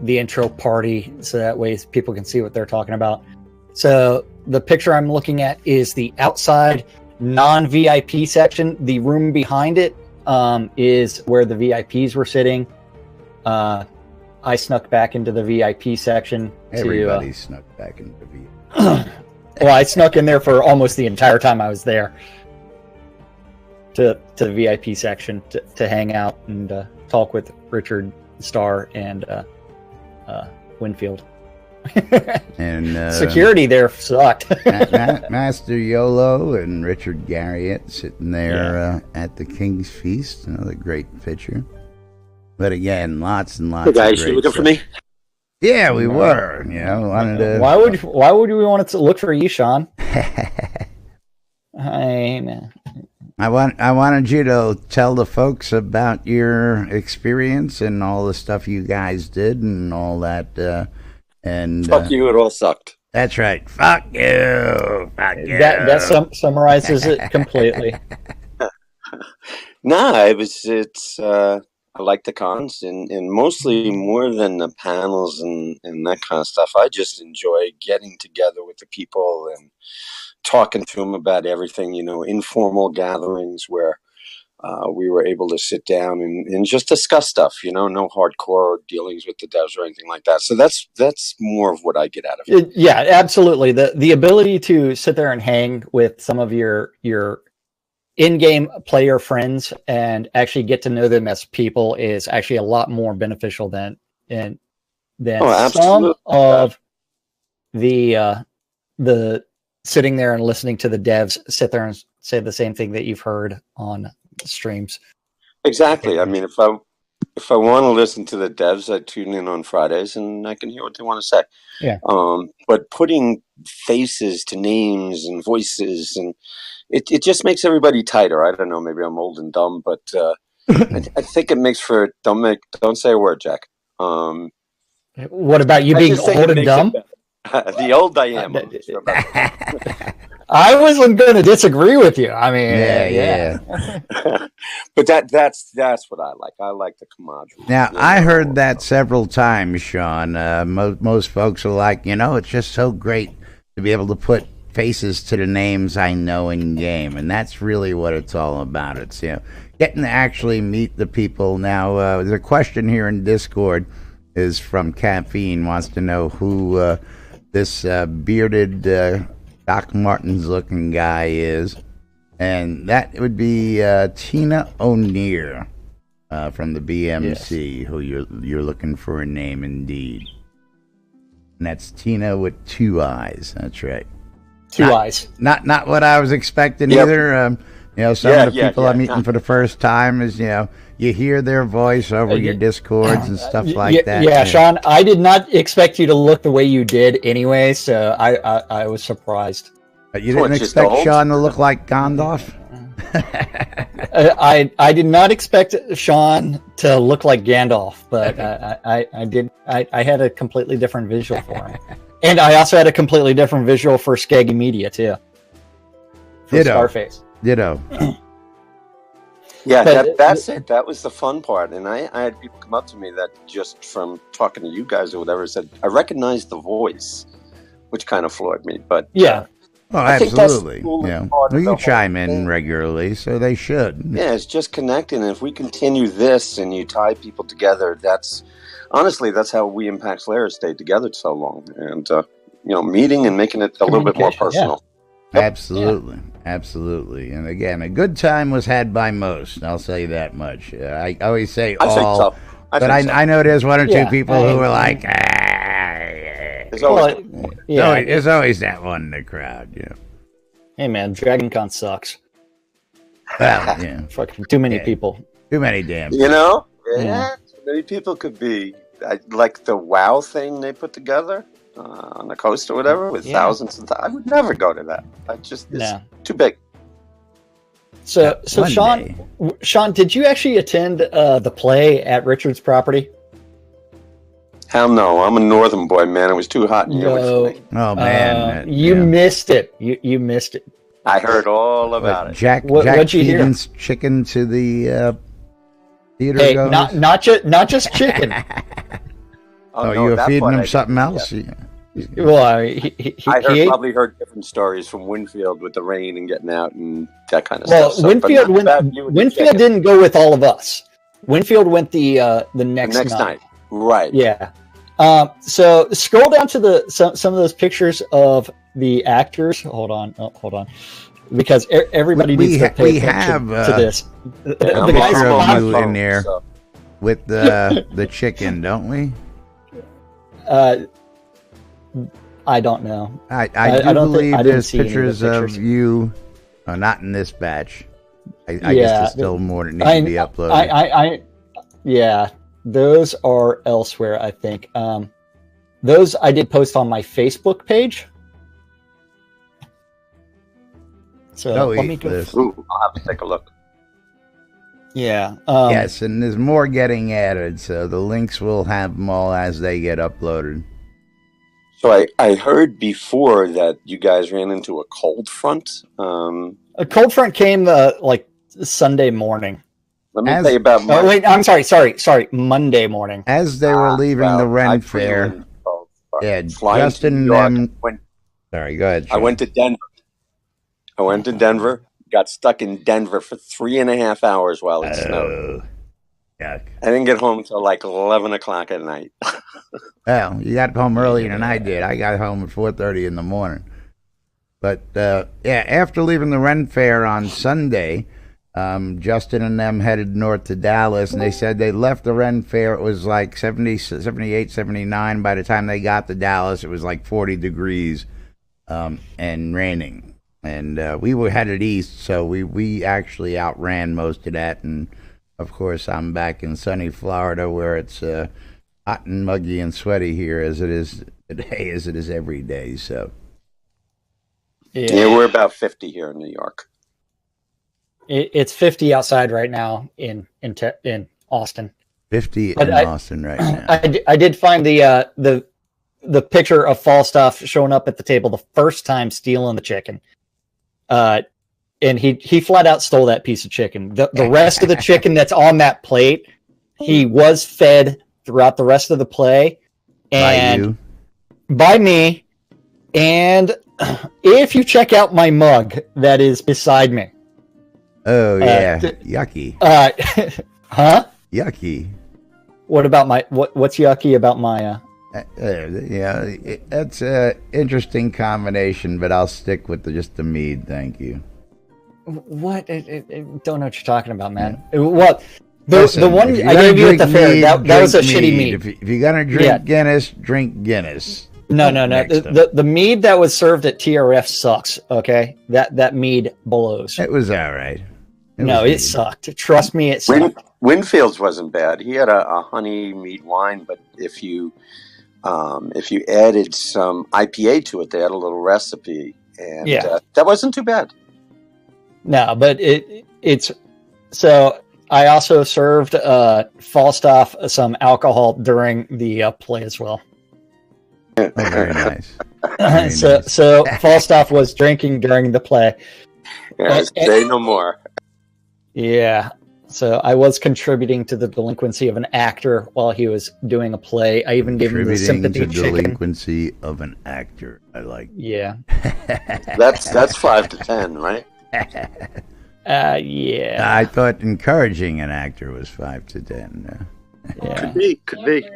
intro party, so that way people can see what they're talking about. So the picture I'm looking at is the outside non-VIP section. The room behind it is where the VIPs were sitting. I snuck back into the VIP section. Everybody snuck back into the VIP. Well, I snuck in there for almost the entire time I was there to the VIP section to hang out and talk with Richard Starr and Winfield. And security there sucked. Master Yolo and Richard Garriott sitting there at the King's Feast. Another great picture. But again, lots and lots. Hey guys, of you looking for me? Yeah, we were. You know, wanted to. Why would we want to look for you, Sean? I wanted you to tell the folks about your experience and all the stuff you guys did and all that. And fuck you, it all sucked. That's right. Fuck you. Fuck you. That summarizes it completely. Nah, it's I like the cons and mostly more than the panels and that kind of stuff. I just enjoy getting together with the people and talking to them about everything, you know, informal gatherings where we were able to sit down and just discuss stuff, you know, no hardcore dealings with the devs or anything like that. So that's more of what I get out of it. Yeah, absolutely. The ability to sit there and hang with some of your in-game player friends and actually get to know them as people is actually a lot more beneficial than some of the sitting there and listening to the devs sit there and say the same thing that you've heard on streams. Exactly. I mean, if I want to listen to the devs, I tune in on Fridays and I can hear what they want to say. Yeah. But putting faces to names and voices, and it just makes everybody tighter. I don't know. Maybe I'm old and dumb, but I think it makes for don't say a word, Jack. What about you being old and dumb? The old I am. I wasn't going to disagree with you. I mean, yeah. But that's what I like. I like the camaraderie. Now, I heard that several times, Sean. Most folks are like, you know, it's just so great to be able to put faces to the names I know in game, and that's really what it's all about. It's, you know, getting to actually meet the people. Now, there's a question here in Discord is from Caffeine, wants to know who this bearded Doc Martens looking guy is, and that would be Tina O'Neill from the BMC. Yes. Who you're looking for a name indeed, and that's Tina with 2 eyes. That's right. Two eyes. Not what I was expecting either. You know, some of the people I'm meeting for the first time is, you know, you hear their voice over your Discords and stuff like that. Yeah, Sean, I did not expect you to look the way you did anyway, so I was surprised. You didn't expect Sean to look like Gandalf? I did not expect Sean to look like Gandalf, but I did. I had a completely different visual for him. And I also had a completely different visual for Skaggy Media, too. For Scarface. Ditto. Yeah, that's it. That was the fun part. And I had people come up to me that just from talking to you guys or whatever said, I recognized the voice, which kind of floored me. But yeah. Oh, absolutely. Yeah. Well, you chime in regularly, so they should. Yeah, it's just connecting. And if we continue this and you tie people together, that's how we Impact Slayer stayed together so long. And, you know, meeting and making it a little bit more personal. Absolutely. Absolutely. And again, a good time was had by most. I'll say that much. I always say I think all, so. but I know there's one or two Yeah, people who are like, There's always there's always that one in the crowd, you know. Hey man, Dragon Con sucks. Well, yeah. Fucking too many people. Too many damn. You know? Yeah. Yeah. Too many people could be. Like the WoW thing they put together on the coast or whatever with thousands of I would never go to that. It's too big. So Sean, did you actually attend the play at Richard's property? Hell no, I'm a northern boy, man. It was too hot in here for me. Oh man, you missed it. You missed it. I heard all about it. Jack What'd you hear? Feeding's chicken to the theater. Hey, goes? not just chicken. Oh, you were feeding him something else? Yeah. Well, I probably heard different stories from Winfield with the rain and getting out and that kind of stuff. Well, Winfield didn't go with all of us. Winfield went the next night. Right. Yeah. So scroll down to some of those pictures of the actors. Hold on, because everybody needs to pay attention to this. The guys of you in there with the chicken, don't we? I don't know. I do believe there's pictures of you. Not in this batch. I guess there's still more that need to be uploaded. Yeah, those are elsewhere, I think. Those I did post on my Facebook page. So let me go. I'll have to take a look. Yeah. Yes, and there's more getting added, so the links will have them all as they get uploaded. So I heard before that you guys ran into a cold front. A cold front came like Sunday morning. Let me tell you about. Oh wait, I'm sorry. Monday morning. As they were leaving the Ren Fair, Justin and them. Sorry, go ahead. Sean. I went to Denver. Got stuck in Denver for 3.5 hours while it snowed. Yuck. I didn't get home until like 11 o'clock at night. Well, you got home earlier than I did. I got home at 4:30 in the morning. But after leaving the Ren Fair on Sunday, Justin and them headed north to Dallas, and they said they left the Ren Fair. It was like 70, 78, 79. By the time they got to Dallas, it was like 40 degrees and raining. And we were headed east, so we actually outran most of that. And, of course, I'm back in sunny Florida where it's hot and muggy and sweaty here as it is today, as it is every day. So, yeah, we're about 50 here in New York. It's 50 outside right now in Austin. 50 in Austin right now. I did find the picture of Falstaff showing up at the table the first time stealing the chicken. And he flat out stole that piece of chicken. The rest of the chicken that's on that plate, he was fed throughout the rest of the play. And by me. And if you check out my mug that is beside me. Oh yeah. Yucky. Huh? Yucky. What about what's yucky about my that's an interesting combination, but I'll stick with just the mead, thank you. What? I don't know what you're talking about, man. What? The one I gave you at the fair, that was a shitty mead. If you're going to drink Guinness, drink Guinness. No. The mead that was served at TRF sucks, okay? That mead blows. It was all right. It sucked. Trust me, it sucked. Winfield's wasn't bad. He had a honey mead wine, but if you added some IPA to it, they had a little recipe, and that wasn't too bad. No, but it's so. I also served Falstaff some alcohol during the play as well. Oh, very nice. So Falstaff was drinking during the play. Say no more. Yeah. So I was contributing to the delinquency of an actor while he was doing a play. I even gave him the sympathy chicken. Delinquency of an actor. I like. Yeah. That's 5 to 10, right? Yeah. I thought encouraging an actor was 5 to 10. Yeah. Could be.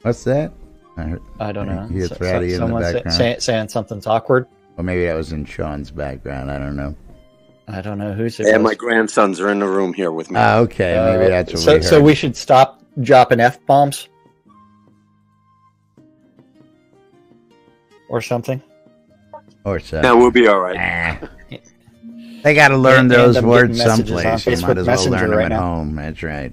What's that? I don't know. Hear Thraddy in the background. Saying something's awkward. Or maybe that was in Sean's background. I don't know. I don't know who's it And was. my grandsons are in the room here with me. Okay, maybe that's what we heard. So we should stop dropping F-bombs? Or something? Or so. Now we'll be all right. They got to learn And those I'm words getting messages on someplace. You might Facebook as well Messenger learn them right at now. home. That's right.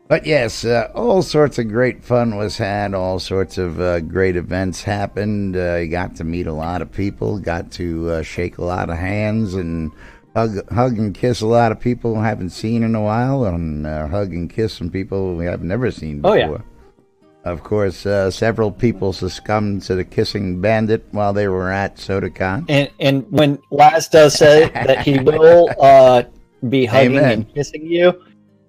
But yes, all sorts of great fun was had. All sorts of great events happened. You got to meet a lot of people. Got to shake a lot of hands and hug and kiss a lot of people we haven't seen in a while. And hug and kiss some people we have never seen before. Oh, yeah. Of course, several people succumbed to the kissing bandit while they were at SodaCon. And when Laz does say that he will be hugging Amen. and kissing you,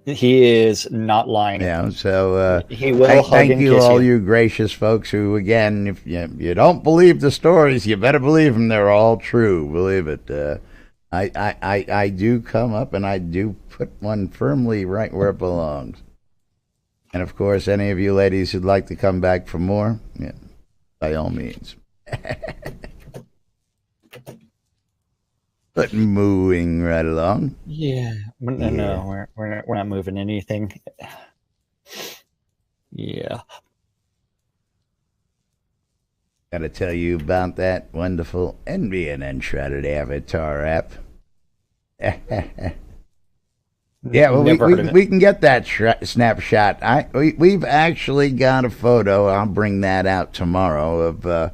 he is not lying. Yeah, so He will hug thank and you, kiss all you. you gracious folks who, again, if you don't believe the stories, you better believe them. They're all true. Believe it. I do come up and I do put one firmly right where it belongs. And of course, any of you ladies who'd like to come back for more, yeah, by all means. But moving right along. Yeah. No, we're not moving anything. Yeah. Got to tell you about that wonderful NBNN Shrouded Avatar app. Yeah, well, Never heard of it. we can get that snapshot. We've actually got a photo. I'll bring that out tomorrow. Of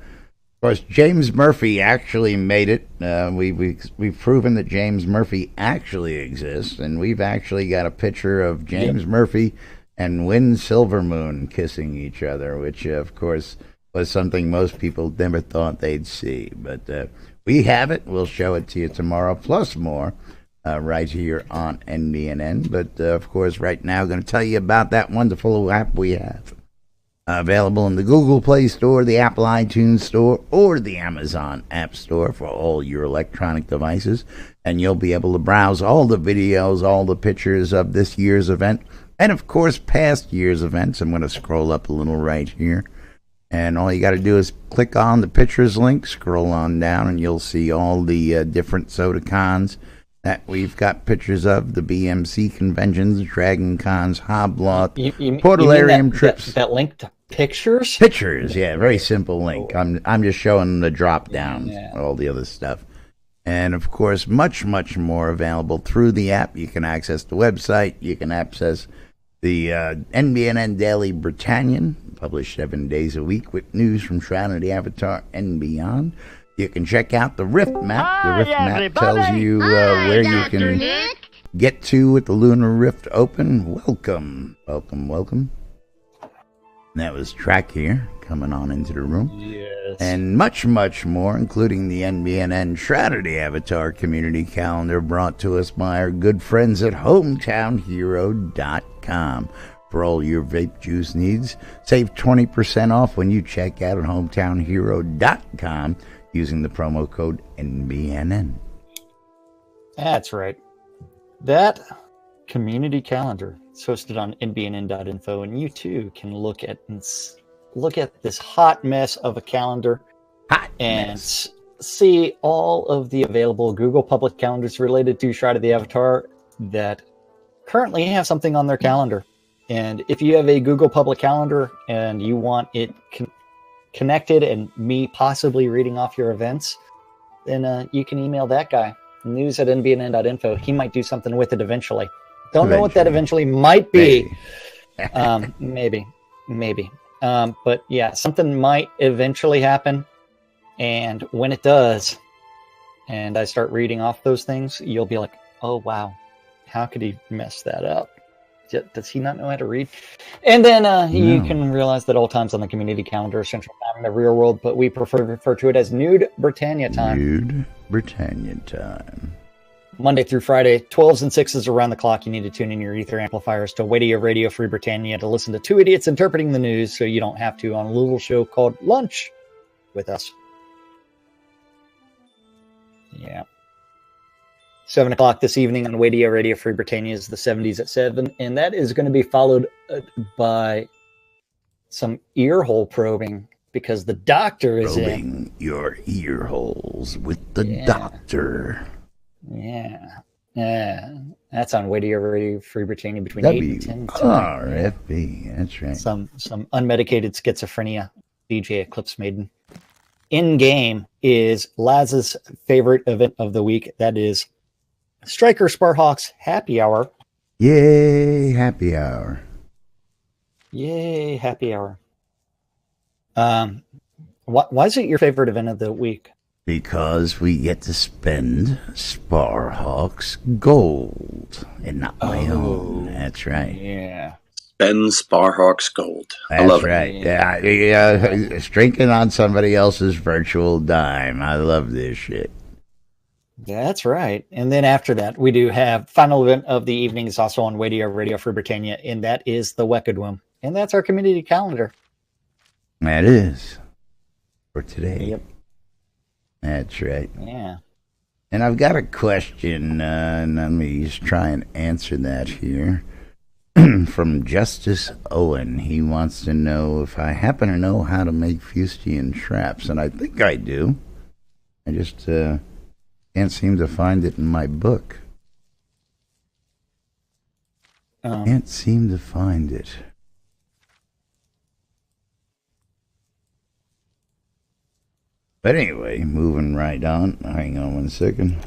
course, James Murphy actually made it. We've proven that James Murphy actually exists, and we've actually got a picture of James Murphy and Wynn Silvermoon kissing each other, which of course was something most people never thought they'd see. But we have it. We'll show it to you tomorrow, plus more. Right here on NBNN. But, of course, right now, I'm going to tell you about that wonderful app we have. Available in the Google Play Store, the Apple iTunes Store, or the Amazon App Store for all your electronic devices. And you'll be able to browse all the videos, all the pictures of this year's event, and, of course, past year's events. I'm going to scroll up a little right here. And all you got to do is click on the pictures link, scroll on down, and you'll see all the different SodaCons that we've got pictures of, the BMC conventions, Dragon Cons, Hoblock, Portalarium trips. That link to pictures? Pictures, yeah, very simple link. I'm just showing the drop downs, all the other stuff. And of course, much, much more available through the app. You can access the website, you can access the NBNN Daily Britannian, published 7 days a week with news from Shroud of the Avatar and beyond. You can check out the Rift map. The Rift map tells you where you can get to with the Lunar Rift open. Welcome. And that was Track here, coming on into the room. Yes. And much, much more, including the NBNN Shroud of the Avatar community calendar brought to us by our good friends at HometownHero.com. For all your vape juice needs, save 20% off when you check out at HometownHero.com. using the promo code NBNN. That's right. That community calendar is hosted on NBNN.info, and you too can look at this hot mess of a calendar and see all of the available Google public calendars related to Shroud of the Avatar that currently have something on their calendar. And if you have a Google public calendar and you want it connected and me possibly reading off your events, then you can email that guy, news@nbnn.info. He might do something with it eventually. Don't know what that eventually might be. Maybe. But yeah, something might eventually happen. And when it does, and I start reading off those things, you'll be like, oh, wow, how could he mess that up? Does he not know how to read? And then you can realize that all times on the community calendar are Central Time in the real world, but we prefer to refer to it as Nude Britannia Time. Nude Britannia Time. Monday through Friday, 12s and 6s around the clock. You need to tune in your ether amplifiers to Radio Free Britannia to listen to two idiots interpreting the news so you don't have to on a little show called Lunch with us. Yeah. 7 o'clock this evening on Radio Free Britannia is the 70s at 7, and that is going to be followed by some ear hole probing because the doctor is Probing your ear holes with the doctor. Yeah. Yeah. That's on Radio Free Britannia between 8 and 10 tonight. RFB, that's right. Some unmedicated schizophrenia, DJ Eclipse Maiden. In game is Laz's favorite event of the week. That is Striker Sparhawks Happy Hour. Yay, happy hour. Yay, happy hour. Why is it your favorite event of the week? Because we get to spend Sparhawks gold and not my own. That's right. Yeah. Spend Sparhawks gold. That's I love right. it. Yeah, it's drinking on somebody else's virtual dime. I love this shit. That's right. And then after that, we do have final event of the evening is also on Radio Free Britannia, and that is the Wekadwim. And that's our community calendar. That is for today. Yep. That's right. Yeah. And I've got a question, and let me just try and answer that here. From Justice Owen. He wants to know if I happen to know how to make fustian traps, and I think I do. I just can't seem to find it in my book. Can't seem to find it. But anyway, moving right on. Hang on 1 second.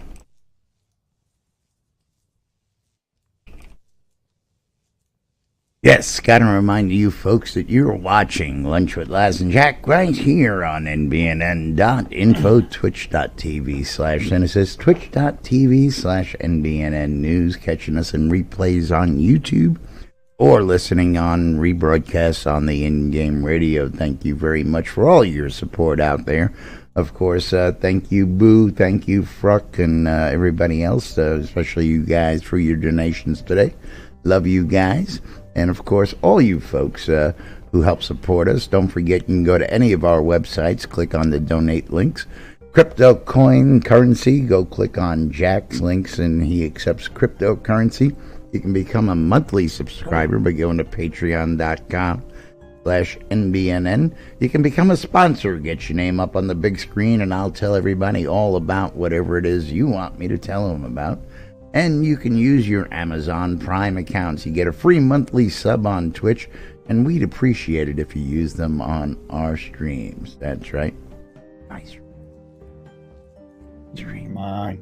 Yes, got to remind you folks that you're watching Lunch with Laz and Jack right here on NBNN.info, twitch.tv/Genesis, twitch.tv/NBNN News, catching us in replays on YouTube, or listening on rebroadcasts on the in-game radio. Thank you very much for all your support out there. Of course, thank you, Boo, thank you, Fruck, and everybody else, especially you guys, for your donations today. Love you guys. And, of course, all you folks who help support us, don't forget you can go to any of our websites, click on the donate links. Crypto coin currency, go click on Jack's links, and he accepts cryptocurrency. You can become a monthly subscriber by going to patreon.com/NBNN. You can become a sponsor, get your name up on the big screen, and I'll tell everybody all about whatever it is you want me to tell them about. And you can use your Amazon Prime accounts. You get a free monthly sub on Twitch, and we'd appreciate it if you use them on our streams. That's right. Nice. Stream on.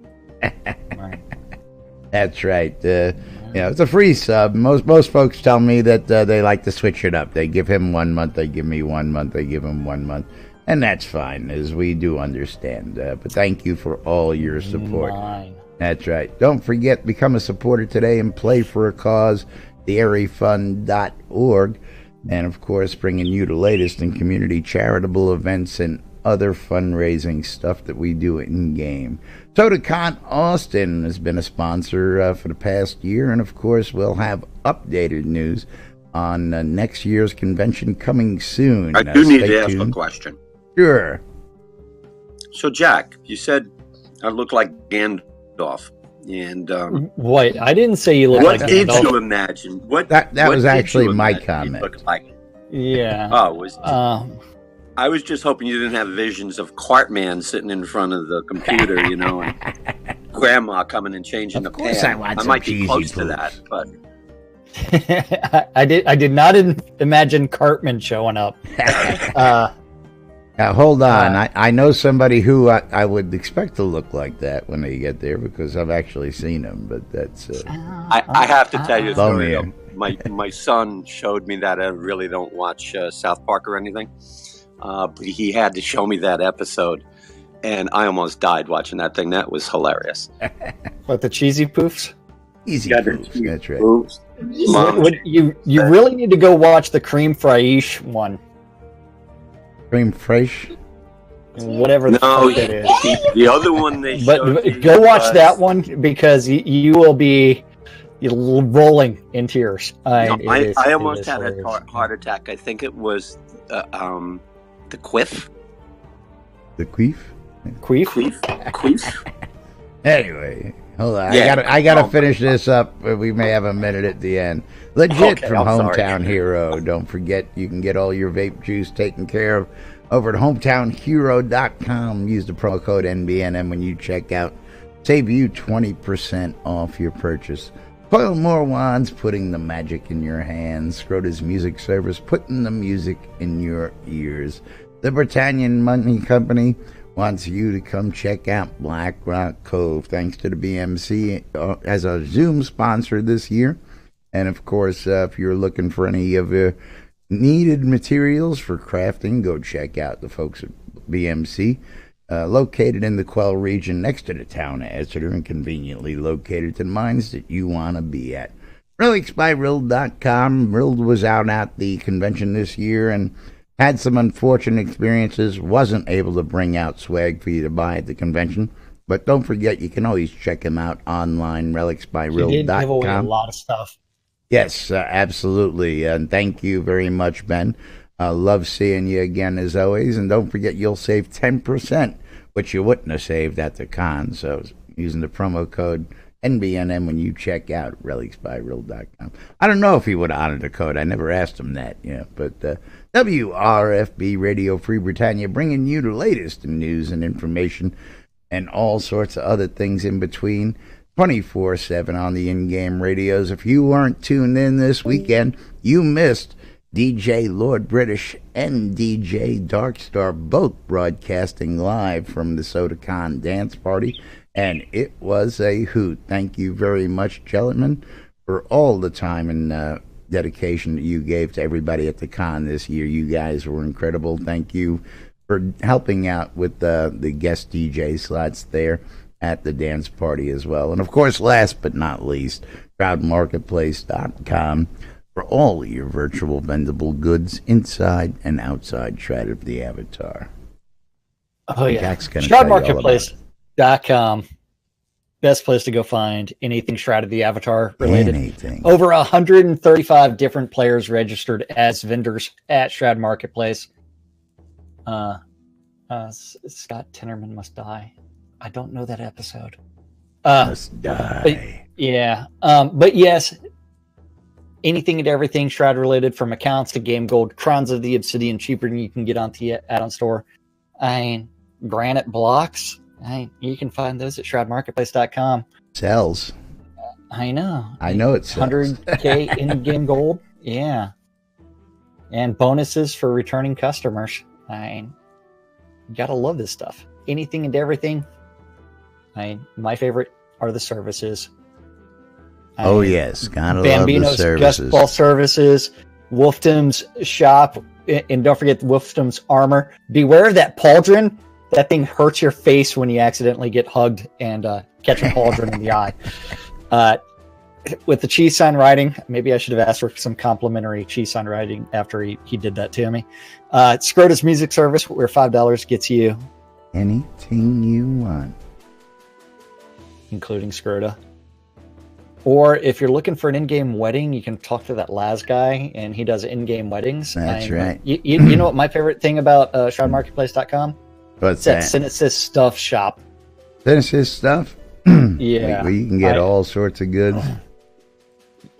That's right. It's a free sub. Most folks tell me that they like to switch it up. They give him 1 month, they give me 1 month, they give him 1 month. And that's fine, as we do understand. But thank you for all your support. That's right. Don't forget, become a supporter today and play for a cause, theairyfund.org. And, of course, bringing you the latest in community charitable events and other fundraising stuff that we do in-game. TotaCon Austin has been a sponsor for the past year. And, of course, we'll have updated news on next year's convention coming soon. I do need to ask a question. Sure. So, Jack, you said I look like Gandalf. And wait, I didn't say you look like Gandalf. What did Gandalf. you imagine? That was actually my comment. Yeah. Oh, I was just hoping you didn't have visions of Cartman sitting in front of the computer, and Grandma coming and changing the pan. I might be close to that, but I did not imagine Cartman showing up. Now, hold on. I know somebody who I would expect to look like that when they get there, because I've actually seen him, but that's... I have to tell you a story. My son showed me that. I really don't watch South Park or anything, but he had to show me that episode, and I almost died watching that thing. That was hilarious. What, the cheesy poofs? Easy poofs, that's right. You really need to go watch the cream fraiche one. Cream fraiche? Whatever the fuck it is. The other one they showed But go watch that one, because you will be rolling in tears. I almost had a heart attack. I think it was the quiff. The queef? Queef? Queef? Anyway, Hold on. Yeah. I gotta finish this up. We may have a minute at the end. Legit Okay, from I'm sorry. Hometown Hero. Don't forget, you can get all your vape juice taken care of over at hometownhero.com. Use the promo code NBNN when you check out. Save you 20% off your purchase. Coil more wands, putting the magic in your hands. Schroeder's Music Service, putting the music in your ears. The Britannian Money Company wants you to come check out Black Rock Cove, thanks to the BMC as a Zoom sponsor this year. And of course, if you're looking for any of the needed materials for crafting, go check out the folks at BMC. Located in the Quell region next to the town of Exeter and conveniently located to the mines that you want to be at. RelicsByRild.com. Rild was out at the convention this year and had some unfortunate experiences. Wasn't able to bring out swag for you to buy at the convention. But don't forget, you can always check him out online, RelicsByRild.com. He did give away a lot of stuff. Yes, absolutely. And thank you very much, Ben. Love seeing you again as always. And don't forget, you'll save 10%, which you wouldn't have saved at the con. So using the promo code NBNN when you check out RelicsByRild.com. I don't know if he would honor the code. I never asked him that. Yeah, but WRFB Radio Free Britannia, bringing you the latest in news and information and all sorts of other things in between. 24/7 on the in-game radios. If you weren't tuned in this weekend, you missed DJ Lord British and DJ Darkstar both broadcasting live from the SodaCon dance party, and it was a hoot. Thank you very much, gentlemen, for all the time and dedication that you gave to everybody at the con this year. You guys were incredible. Thank you for helping out with the guest DJ slots there at the dance party as well. And of course, last but not least, ShroudMarketplace.com for all your virtual vendable goods inside and outside Shroud of the Avatar. Oh yeah, ShroudMarketplace.com. Best place to go find anything Shroud of the Avatar related. Anything. Over 135 different players registered as vendors at Shroud Marketplace. Scott Tinnerman Must Die. I don't know that episode. Must die. But yes, anything and everything Shroud related, from accounts to game gold, crowns of the obsidian cheaper than you can get on the add-on store. Granite blocks. You can find those at ShroudMarketplace.com. Sells. I know. I know it sells. 100K in-game gold. Yeah. And bonuses for returning customers. You gotta love this stuff. Anything and everything. My favorite are the services. Oh yes, gotta Bambino's love the services. Guest Ball services, Wolfdom's shop, and don't forget Wolfdom's armor. Beware of that pauldron. That thing hurts your face when you accidentally get hugged and catch a pauldron in the eye. With the cheese sign writing, maybe I should have asked for some complimentary cheese sign writing after he did that to me. Scrota's Music Service, where $5 gets you anything you want, including Scrota. Or if you're looking for an in-game wedding, you can talk to that Laz guy, and he does in-game weddings. That's right. You know what my favorite thing about ShroudMarketplace.com? What's that? Synesis Stuff shop. Synesis Stuff? Yeah. Where you can get all sorts of goods.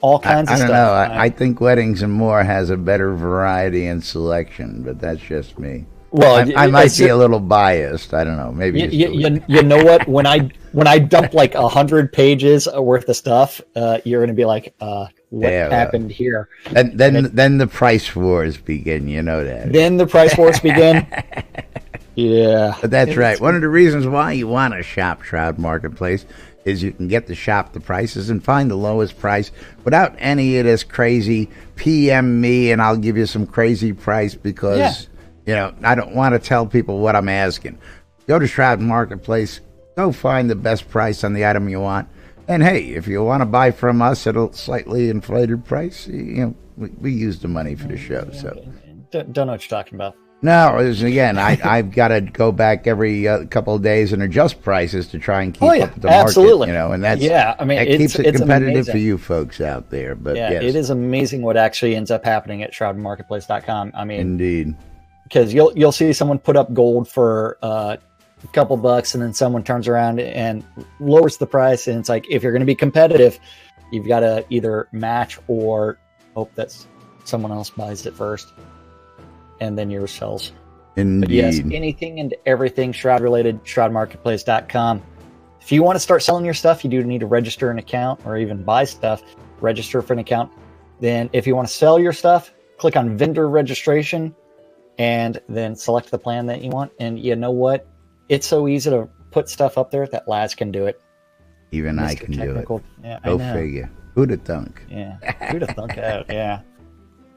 All kinds of stuff. I don't know. I think Weddings and More has a better variety and selection, but that's just me. Well, I might be a little biased. I don't know. Maybe you know what? When I dump like 100 pages worth of stuff, you're going to be like, "What happened here?" And then the price wars begin. You know that. Then the price wars begin. Yeah, but that's right. One of the reasons why you want to shop Shroud Marketplace is you can get to shop the prices and find the lowest price without any of this crazy PM me and I'll give you some crazy price because I don't want to tell people what I'm asking. Go to Shroud Marketplace, go find the best price on the item you want, and hey, if you want to buy from us at a slightly inflated price, we use the money for the show. So don't know what you're talking about. No, again, I've got to go back every couple of days and adjust prices to try and keep up with the market. Absolutely. And that's it keeps it competitive amazing for you folks out there. But yes. It is amazing what actually ends up happening at ShroudMarketplace.com. I mean, indeed, because you'll see someone put up gold for a couple bucks, and then someone turns around and lowers the price. And it's like, if you're going to be competitive, you've got to either match or hope that someone else buys it first, and then yours sells. Indeed. But yes, anything and everything Shroud related, shroudmarketplace.com. If you want to start selling your stuff, you do need to register an account or even buy stuff. Register for an account. Then if you want to sell your stuff, click on vendor registration and then select the plan that you want. And you know what? It's so easy to put stuff up there that Laz can do it. Even Mr. I can Technical. do it. Yeah, Go figure. Who'd have thunk? Yeah, who'd have thunk out? Yeah.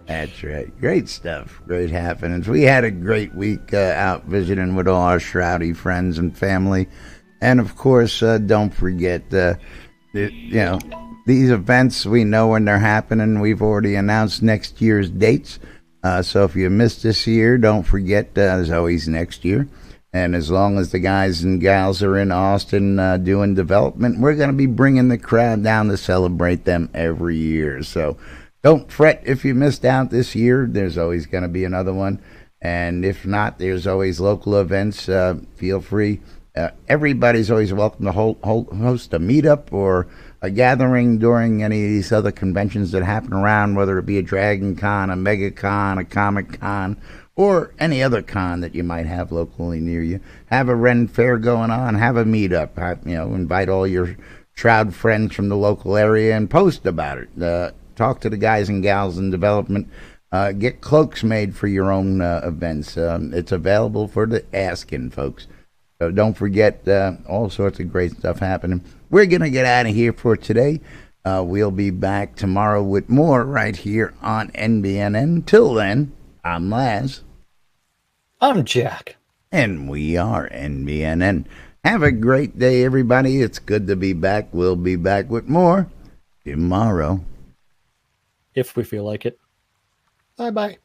That's right. Great stuff. Great happenings. We had a great week out visiting with all our Shroudy friends and family. And, of course, don't forget, these events, we know when they're happening. We've already announced next year's dates. So if you missed this year, don't forget, there's always next year. And as long as the guys and gals are in Austin doing development, we're going to be bringing the crowd down to celebrate them every year. So don't fret if you missed out this year. There's always going to be another one. And if not, there's always local events. Feel free. Everybody's always welcome to host a meetup or a gathering during any of these other conventions that happen around, whether it be a Dragon Con, a Mega Con, a Comic Con, or any other con that you might have locally near you. Have a Ren Fair going on. Have a meetup. Invite all your Shroud friends from the local area and post about it. Talk to the guys and gals in development. Get cloaks made for your own events. It's available for the asking, folks. So don't forget, all sorts of great stuff happening. We're going to get out of here for today. We'll be back tomorrow with more right here on NBNN. Till then, I'm Laz. I'm Jack. And we are NBNN. Have a great day, everybody. It's good to be back. We'll be back with more tomorrow. If we feel like it. Bye-bye.